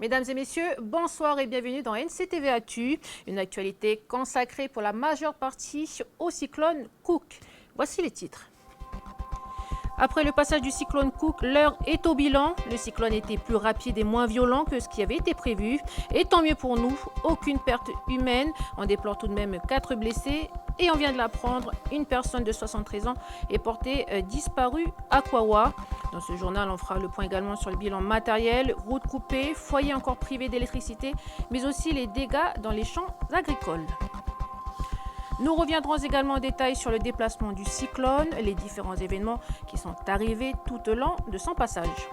Mesdames et messieurs, bonsoir et bienvenue dans NCTV Actu, une actualité consacrée pour la majeure partie au cyclone Cook. Voici les titres. Après le passage du cyclone Cook, l'heure est au bilan. Le cyclone était plus rapide et moins violent que ce qui avait été prévu. Et tant mieux pour nous, aucune perte humaine. On déplore tout de même 4 blessés. Et on vient de l'apprendre, une personne de 73 ans est portée disparue à Kawa. Dans ce journal, on fera le point également sur le bilan matériel, routes coupées, foyers encore privés d'électricité, mais aussi les dégâts dans les champs agricoles. Nous reviendrons également en détail sur le déplacement du cyclone, les différents événements qui sont arrivés tout au long de son passage.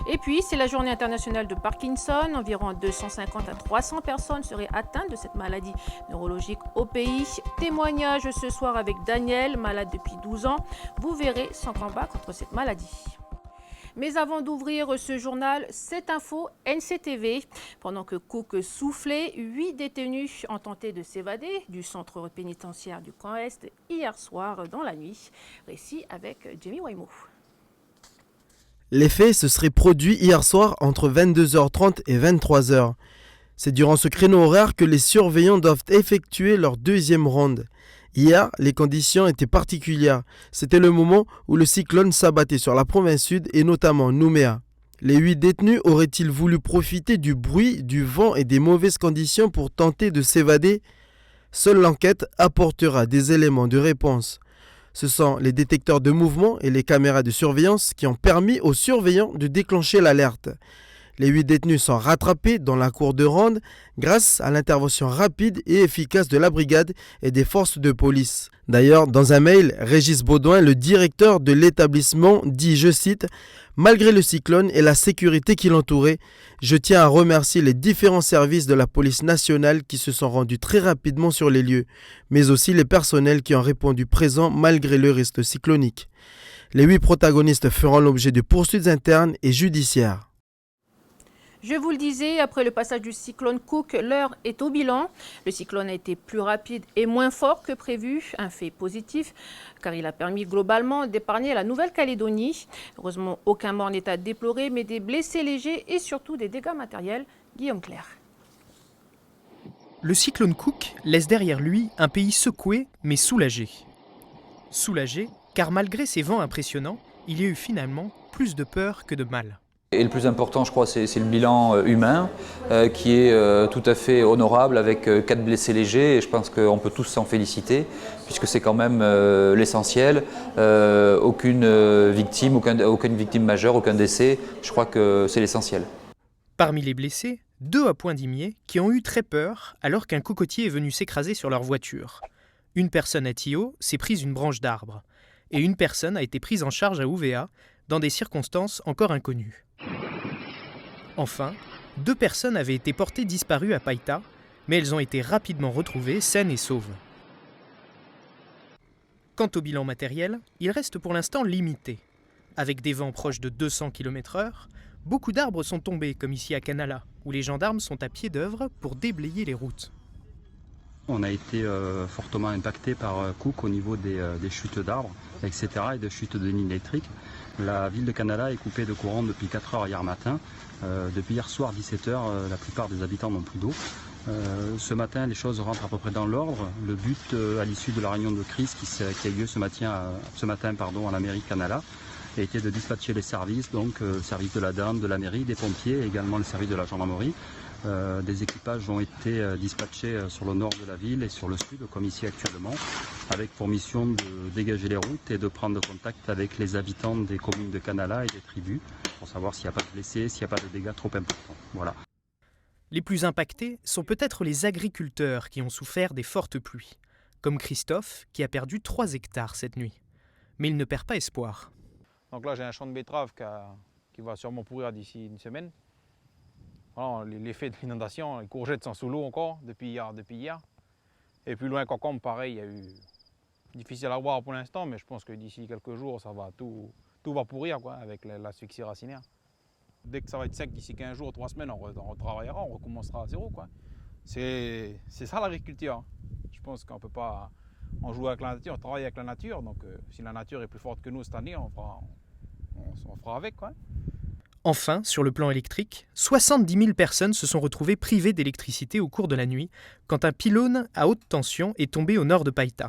Et puis, c'est la journée internationale de Parkinson. Environ 250 à 300 personnes seraient atteintes de cette maladie neurologique au pays. Témoignage ce soir avec Daniel, malade depuis 12 ans. Vous verrez son combat contre cette maladie. Mais avant d'ouvrir ce journal, cette info NCTV. Pendant que Cook soufflait, 8 détenus ont tenté de s'évader du centre pénitentiaire du Camp Est hier soir dans la nuit. Récit avec Jamie Waimo. Les faits se seraient produits hier soir entre 22h30 et 23h. C'est durant ce créneau horaire que les surveillants doivent effectuer leur deuxième ronde. Hier, les conditions étaient particulières. C'était le moment où le cyclone s'abattait sur la province sud et notamment Nouméa. Les 8 détenus auraient-ils voulu profiter du bruit, du vent et des mauvaises conditions pour tenter de s'évader ? Seule l'enquête apportera des éléments de réponse. Ce sont les détecteurs de mouvement et les caméras de surveillance qui ont permis aux surveillants de déclencher l'alerte. Les 8 détenus sont rattrapés dans la cour de ronde grâce à l'intervention rapide et efficace de la brigade et des forces de police. D'ailleurs, dans un mail, Régis Baudouin, le directeur de l'établissement, dit, je cite, « Malgré le cyclone et la sécurité qui l'entourait, je tiens à remercier les différents services de la police nationale qui se sont rendus très rapidement sur les lieux, mais aussi les personnels qui ont répondu présents malgré le risque cyclonique. » Les 8 protagonistes feront l'objet de poursuites internes et judiciaires. Je vous le disais, après le passage du cyclone Cook, l'heure est au bilan. Le cyclone a été plus rapide et moins fort que prévu, un fait positif, car il a permis globalement d'épargner la Nouvelle-Calédonie. Heureusement, aucun mort n'est à déplorer, mais des blessés légers et surtout des dégâts matériels. Guillaume Clerc. Le cyclone Cook laisse derrière lui un pays secoué mais soulagé. Soulagé, car malgré ses vents impressionnants, il y a eu finalement plus de peur que de mal. Et le plus important, je crois, c'est le bilan humain qui est tout à fait honorable avec 4 blessés légers et je pense qu'on peut tous s'en féliciter puisque c'est quand même l'essentiel. Aucune victime majeure, aucun décès, je crois que c'est l'essentiel. Parmi les blessés, 2 à Pointe-d'Imier qui ont eu très peur alors qu'un cocotier est venu s'écraser sur leur voiture. Une personne à Thillot s'est prise une branche d'arbre et une personne a été prise en charge à Ouvéa dans des circonstances encore inconnues. Enfin, 2 personnes avaient été portées disparues à Païta, mais elles ont été rapidement retrouvées saines et sauves. Quant au bilan matériel, il reste pour l'instant limité. Avec des vents proches de 200 km/h, beaucoup d'arbres sont tombés, comme ici à Canala, où les gendarmes sont à pied d'œuvre pour déblayer les routes. On a été fortement impacté par Cook au niveau des chutes d'arbres, etc. et de chutes de lignes électriques. La ville de Canala est coupée de courant depuis 4 heures hier matin. Depuis hier soir 17 heures, la plupart des habitants n'ont plus d'eau. Ce matin, les choses rentrent à peu près dans l'ordre. Le but, à l'issue de la réunion de crise qui a eu lieu ce matin à la mairie de Canala, a été de dispatcher les services, donc service de la DAM, de la mairie, des pompiers et également le service de la gendarmerie. Des équipages ont été dispatchés sur le nord de la ville et sur le sud, comme ici actuellement, avec pour mission de dégager les routes et de prendre contact avec les habitants des communes de Canala et des tribus pour savoir s'il n'y a pas de blessés, s'il n'y a pas de dégâts trop importants. Voilà. Les plus impactés sont peut-être les agriculteurs qui ont souffert des fortes pluies, comme Christophe qui a perdu 3 hectares cette nuit. Mais il ne perd pas espoir. Donc là j'ai un champ de betterave qui va sûrement pourrir d'ici une semaine. Voilà, l'effet de l'inondation, les courgettes sont sous l'eau encore depuis hier. Et plus loin qu'Encombe, pareil, il y a eu difficile à voir pour l'instant, mais je pense que d'ici quelques jours, tout va pourrir quoi, avec l'asphyxie racinaire. Dès que ça va être sec, d'ici 15 jours, 3 semaines, on retravaillera, on recommencera à zéro. Quoi. C'est ça l'agriculture. Je pense qu'on ne peut pas en jouer avec la nature, on travaille avec la nature. Donc si la nature est plus forte que nous cette année, on fera avec. Quoi. Enfin, sur le plan électrique, 70 000 personnes se sont retrouvées privées d'électricité au cours de la nuit quand un pylône à haute tension est tombé au nord de Païta.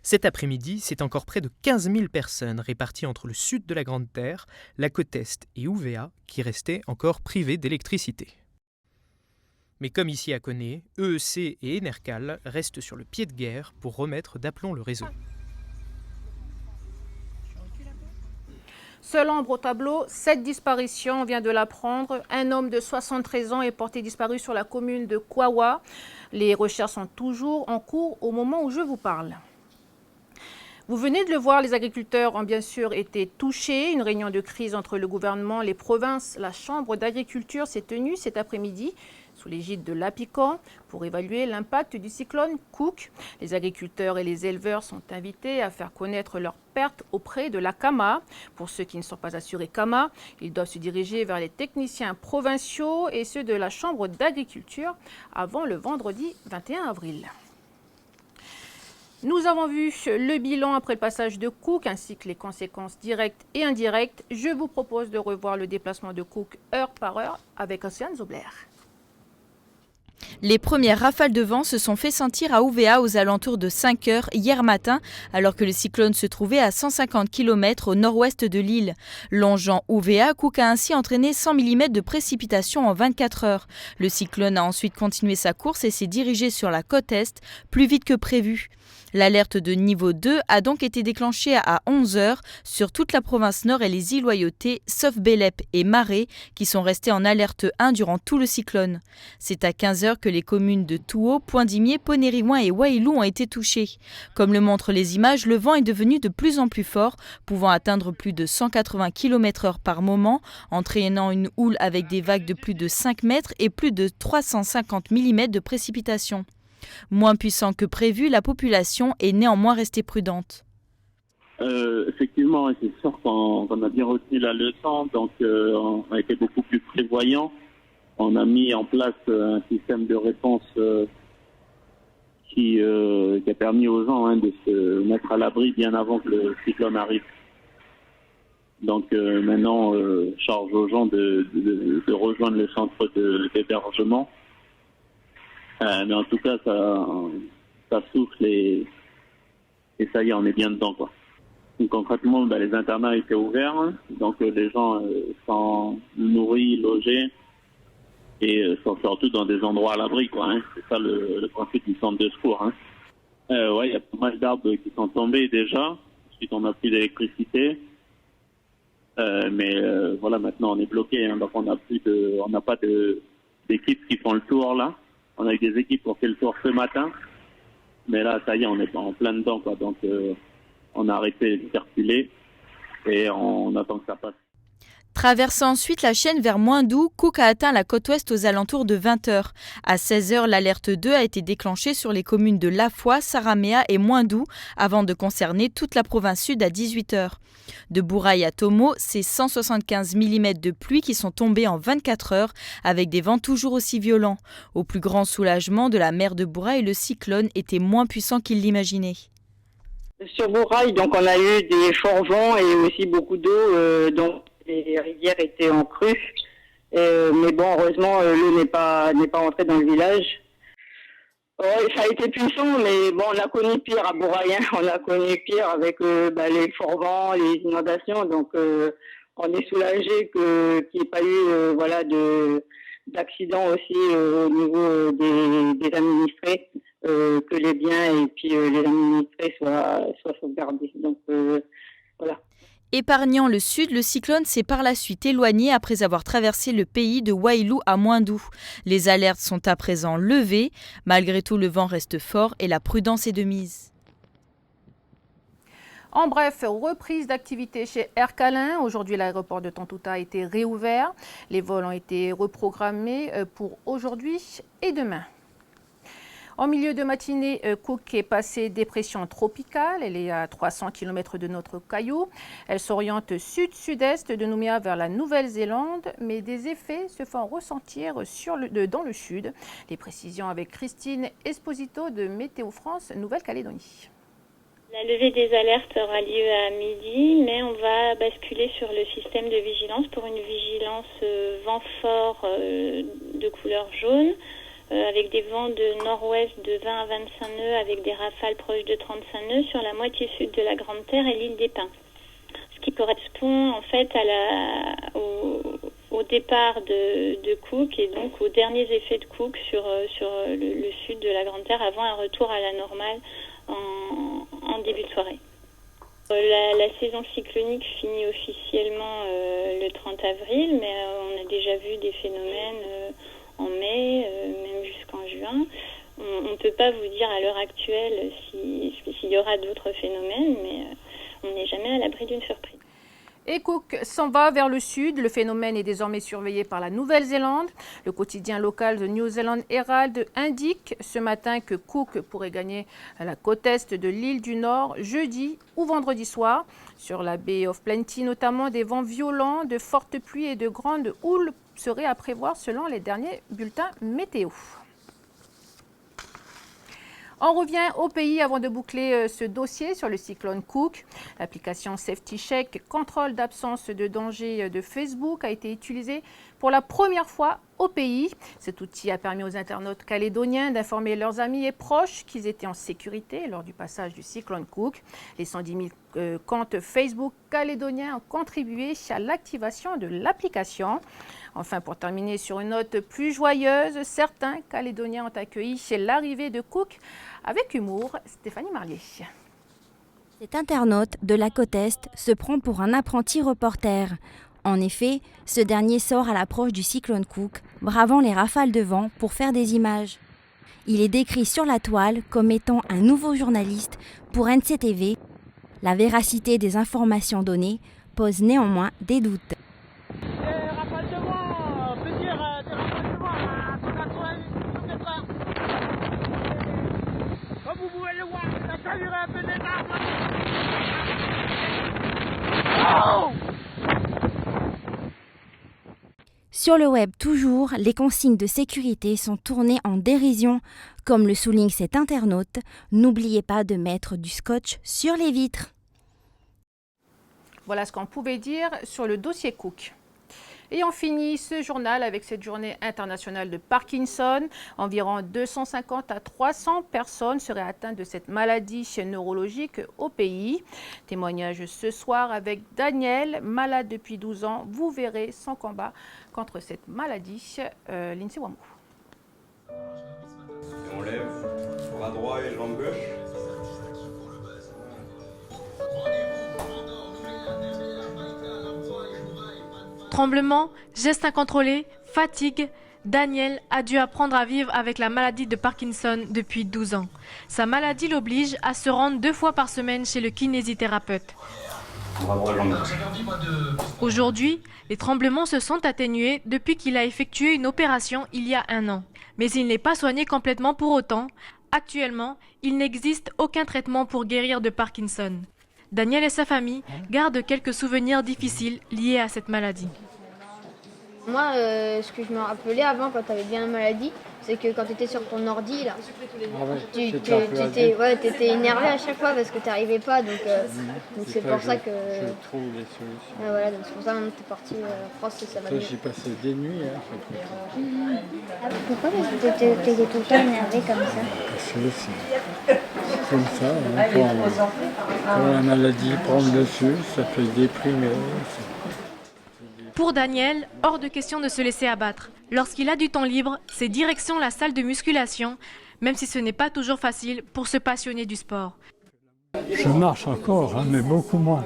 Cet après-midi, c'est encore près de 15 000 personnes réparties entre le sud de la Grande Terre, la côte Est et Ouvéa qui restaient encore privées d'électricité. Mais comme ici à Koné, EEC et Enercal restent sur le pied de guerre pour remettre d'aplomb le réseau. Seule ombre au tableau, 7 disparitions, on vient de l'apprendre. Un homme de 73 ans est porté disparu sur la commune de Kouawa. Les recherches sont toujours en cours au moment où je vous parle. Vous venez de le voir, les agriculteurs ont bien sûr été touchés. Une réunion de crise entre le gouvernement, les provinces, la chambre d'agriculture s'est tenue cet après-midi sous l'égide de l'APICAN pour évaluer l'impact du cyclone Cook. Les agriculteurs et les éleveurs sont invités à faire connaître leurs pertes auprès de la CAMA. Pour ceux qui ne sont pas assurés CAMA, ils doivent se diriger vers les techniciens provinciaux et ceux de la chambre d'agriculture avant le vendredi 21 avril. Nous avons vu le bilan après le passage de Cook ainsi que les conséquences directes et indirectes. Je vous propose de revoir le déplacement de Cook heure par heure avec Océane Zobler. Les premières rafales de vent se sont fait sentir à Ouvéa aux alentours de 5 heures hier matin, alors que le cyclone se trouvait à 150 km au nord-ouest de l'île. Longeant Ouvéa, Cook a ainsi entraîné 100 mm de précipitations en 24 heures. Le cyclone a ensuite continué sa course et s'est dirigé sur la côte est, plus vite que prévu. L'alerte de niveau 2 a donc été déclenchée à 11 heures sur toute la province nord et les îles Loyauté, sauf Bélep et Maré, qui sont restés en alerte 1 durant tout le cyclone. C'est à 15 heures que les communes de Touo, Poindimié, Ponériouin et Wailou ont été touchées. Comme le montrent les images, le vent est devenu de plus en plus fort, pouvant atteindre plus de 180 km/h par moment, entraînant une houle avec des vagues de plus de 5 mètres et plus de 350 mm de précipitations. Moins puissant que prévu, la population est néanmoins restée prudente. Effectivement, c'est sûr qu'on a bien retenu la leçon, donc on a été beaucoup plus prévoyant. On a mis en place un système de réponse qui a permis aux gens de se mettre à l'abri bien avant que le cyclone arrive. Donc maintenant, charge aux gens de rejoindre le centre d'hébergement. Mais en tout cas, ça souffle et ça y est, on est bien dedans, quoi. Donc, concrètement, les internats étaient ouverts, donc les gens sont nourris, logés et sont surtout dans des endroits à l'abri, quoi. C'est ça le principe du centre de secours. Ouais, il y a pas mal d'arbres qui sont tombés déjà. Ensuite, on n'a plus d'électricité. Mais voilà, maintenant on est bloqué, donc on n'a pas d'équipes qui font le tour là. On a eu des équipes qui ont fait le tour ce matin, mais là, ça y est, on est en plein dedans, quoi. Donc, on a arrêté de circuler et on attend que ça passe. Traversant ensuite la chaîne vers Moindou, Cook a atteint la côte ouest aux alentours de 20 heures. À 16 heures, l'alerte 2 a été déclenchée sur les communes de Lafoy, Saramea et Moindou, avant de concerner toute la province sud à 18 heures. De Bouraï à Tomo, c'est 175 mm de pluie qui sont tombés en 24 heures, avec des vents toujours aussi violents. Au plus grand soulagement de la mer de Bouraï, le cyclone était moins puissant qu'il l'imaginait. Sur Bouraï, donc on a eu des forts vents et aussi beaucoup d'eau, donc les rivières étaient en crue. Mais bon, heureusement, l'eau n'est pas entrée dans le village. Ça a été puissant, mais bon, on a connu pire à Bouraï. On a connu pire avec les forts vents, les inondations. Donc, on est soulagé qu'il n'y ait pas eu d'accident aussi au niveau des administrés, que les biens et puis les administrés soient sauvegardés. Donc, voilà. Épargnant le sud, le cyclone s'est par la suite éloigné après avoir traversé le pays de Wailou à Moindou. Les alertes sont à présent levées. Malgré tout, le vent reste fort et la prudence est de mise. En bref, reprise d'activité chez Air Calin. Aujourd'hui, l'aéroport de Tontouta a été réouvert. Les vols ont été reprogrammés pour aujourd'hui et demain. En milieu de matinée, Cook est passée dépression tropicale. Elle est à 300 km de notre caillou. Elle s'oriente sud-sud-est de Nouméa vers la Nouvelle-Zélande, mais des effets se font ressentir dans le sud. Les précisions avec Christine Esposito de Météo France Nouvelle-Calédonie. La levée des alertes aura lieu à midi, mais on va basculer sur le système de vigilance pour une vigilance vent fort de couleur jaune, avec des vents de nord-ouest de 20 à 25 nœuds, avec des rafales proches de 35 nœuds sur la moitié sud de la Grande Terre et l'île des Pins. Ce qui correspond en fait au départ de Cook et donc aux derniers effets de Cook sur le sud de la Grande Terre avant un retour à la normale en début de soirée. La saison cyclonique finit officiellement le 30 avril, mais on a déjà vu des phénomènes en mai, même jusqu'en juin. On ne peut pas vous dire à l'heure actuelle s'il y aura d'autres phénomènes, mais on n'est jamais à l'abri d'une surprise. Et Cook s'en va vers le sud. Le phénomène est désormais surveillé par la Nouvelle-Zélande. Le quotidien local de New Zealand Herald indique ce matin que Cook pourrait gagner la côte est de l'île du Nord jeudi ou vendredi soir. Sur la Bay of Plenty notamment, des vents violents, de fortes pluies et de grandes houles seraient à prévoir selon les derniers bulletins météo. On revient au pays avant de boucler ce dossier sur le cyclone Cook. L'application Safety Check, contrôle d'absence de danger de Facebook, a été utilisée pour la première fois au pays. Cet outil a permis aux internautes calédoniens d'informer leurs amis et proches qu'ils étaient en sécurité lors du passage du cyclone Cook. Les 110 000 comptes Facebook calédoniens ont contribué à l'activation de l'application. Enfin, pour terminer sur une note plus joyeuse, certains Calédoniens ont accueilli l'arrivée de Cook avec humour. Stéphanie Marlier. Cet internaute de la côte Est se prend pour un apprenti reporter. En effet, ce dernier sort à l'approche du cyclone Cook, bravant les rafales de vent pour faire des images. Il est décrit sur la toile comme étant un nouveau journaliste pour NCTV. La véracité des informations données pose néanmoins des doutes. Sur le web toujours, les consignes de sécurité sont tournées en dérision. Comme le souligne cet internaute, n'oubliez pas de mettre du scotch sur les vitres. Voilà ce qu'on pouvait dire sur le dossier Cook. Et on finit ce journal avec cette journée internationale de Parkinson. Environ 250 à 300 personnes seraient atteintes de cette maladie neurologique au pays. Témoignage ce soir avec Daniel, malade depuis 12 ans. Vous verrez son combat contre cette maladie. Lindsay Wamou. On lève, bras droit et jambe gauche. Tremblements, gestes incontrôlés, fatigue, Daniel a dû apprendre à vivre avec la maladie de Parkinson depuis 12 ans. Sa maladie l'oblige à se rendre 2 fois par semaine chez le kinésithérapeute. Aujourd'hui, les tremblements se sont atténués depuis qu'il a effectué une opération il y a 1 an. Mais il n'est pas soigné complètement pour autant. Actuellement, il n'existe aucun traitement pour guérir de Parkinson. Daniel et sa famille gardent quelques souvenirs difficiles liés à cette maladie. Moi, ce que je me rappelais avant quand tu avais bien la maladie, c'est que quand tu étais sur ton ordi, là, tu étais énervé à chaque fois parce que tu n'arrivais pas. Donc c'est pour ça que... Je trouve des solutions. Voilà, donc c'est pour ça que tu es parti en France et ça va mieux. J'ai passé des nuits. Pourquoi tu étais tout le temps énervé comme ça? Parce que c'est comme ça. Quand la maladie prend le dessus, ça fait déprimer. Pour Daniel, hors de question de se laisser abattre. Lorsqu'il a du temps libre, c'est direction la salle de musculation, même si ce n'est pas toujours facile pour se passionner du sport. Je marche encore, mais beaucoup moins.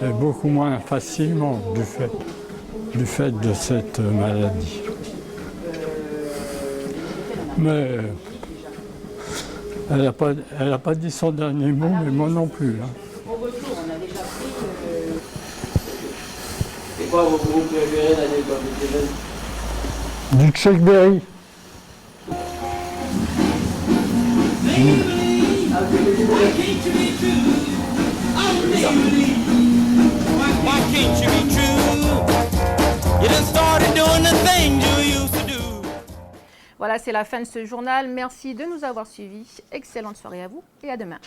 Et beaucoup moins facilement du fait de cette maladie. Mais elle n'a pas dit son dernier mot, mais moi non plus. C'est quoi vos groupes préférés d'aller quand vous étiez jeune? Du Chuck Berry. Voilà, c'est la fin de ce journal. Merci de nous avoir suivis. Excellente soirée à vous et à demain.